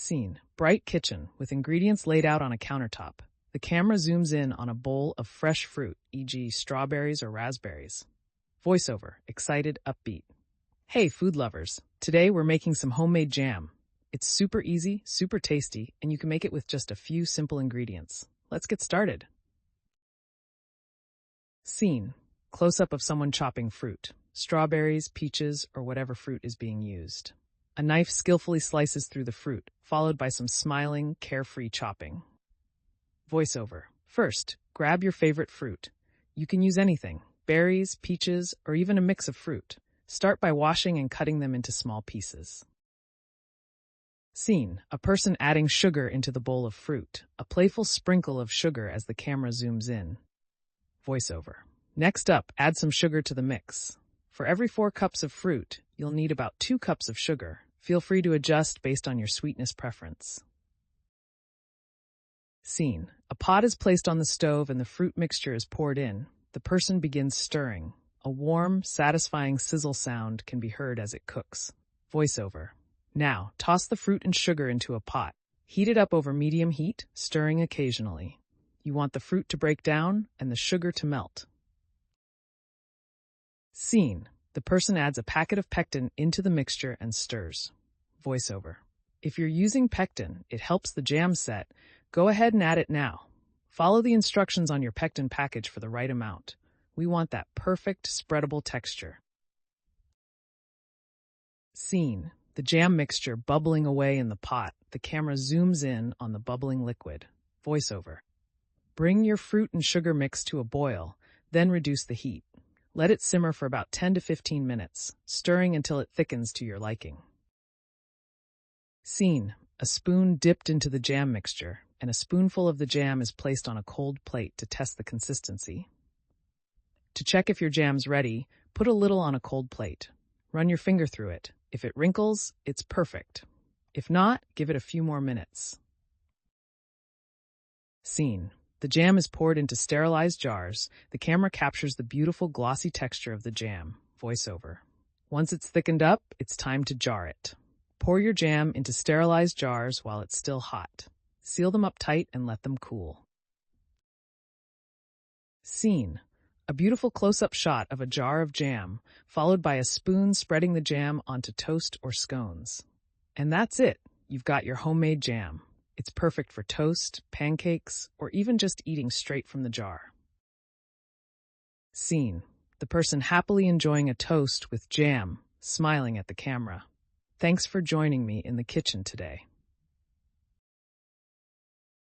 Scene: bright kitchen with ingredients laid out on a countertop. The camera zooms in on a bowl of fresh fruit, e.g. strawberries or raspberries. Voiceover: excited, upbeat. Hey, food lovers. Today we're making some homemade jam. It's super easy, super tasty, and you can make it with just a few simple ingredients. Let's get started. Scene: close-up of someone chopping fruit. Strawberries, peaches, or whatever fruit is being used. A knife skillfully slices through the fruit, followed by some smiling, carefree chopping. Voiceover: first, grab your favorite fruit. You can use anything: berries, peaches, or even a mix of fruit. Start by washing and cutting them into small pieces. Scene: a person adding sugar into the bowl of fruit, a playful sprinkle of sugar as the camera zooms in. Voiceover: next up, add some sugar to the mix. For every 4 cups of fruit, you'll need about 2 cups of sugar. Feel free to adjust based on your sweetness preference. Scene: a pot is placed on the stove and the fruit mixture is poured in. The person begins stirring. A warm, satisfying sizzle sound can be heard as it cooks. Voiceover: now, toss the fruit and sugar into a pot. Heat it up over medium heat, stirring occasionally. You want the fruit to break down and the sugar to melt. Scene: the person adds a packet of pectin into the mixture and stirs. Voiceover: if you're using pectin, it helps the jam set. Go ahead and add it now. Follow the instructions on your pectin package for the right amount. We want that perfect, spreadable texture. Scene: the jam mixture bubbling away in the pot. The camera zooms in on the bubbling liquid. Voiceover: bring your fruit and sugar mix to a boil, then reduce the heat. Let it simmer for about 10 to 15 minutes, stirring until it thickens to your liking. Scene: a spoon dipped into the jam mixture, and a spoonful of the jam is placed on a cold plate to test the consistency. To check if your jam's ready, put a little on a cold plate. Run your finger through it. If it wrinkles, it's perfect. If not, give it a few more minutes. Scene: the jam is poured into sterilized jars. The camera captures the beautiful glossy texture of the jam. Voiceover: once it's thickened up, it's time to jar it. Pour your jam into sterilized jars while it's still hot. Seal them up tight and let them cool. Scene: a beautiful close-up shot of a jar of jam, followed by a spoon spreading the jam onto toast or scones. And that's it. You've got your homemade jam. It's perfect for toast, pancakes, or even just eating straight from the jar. Scene: the person happily enjoying a toast with jam, smiling at the camera. Thanks for joining me in the kitchen today.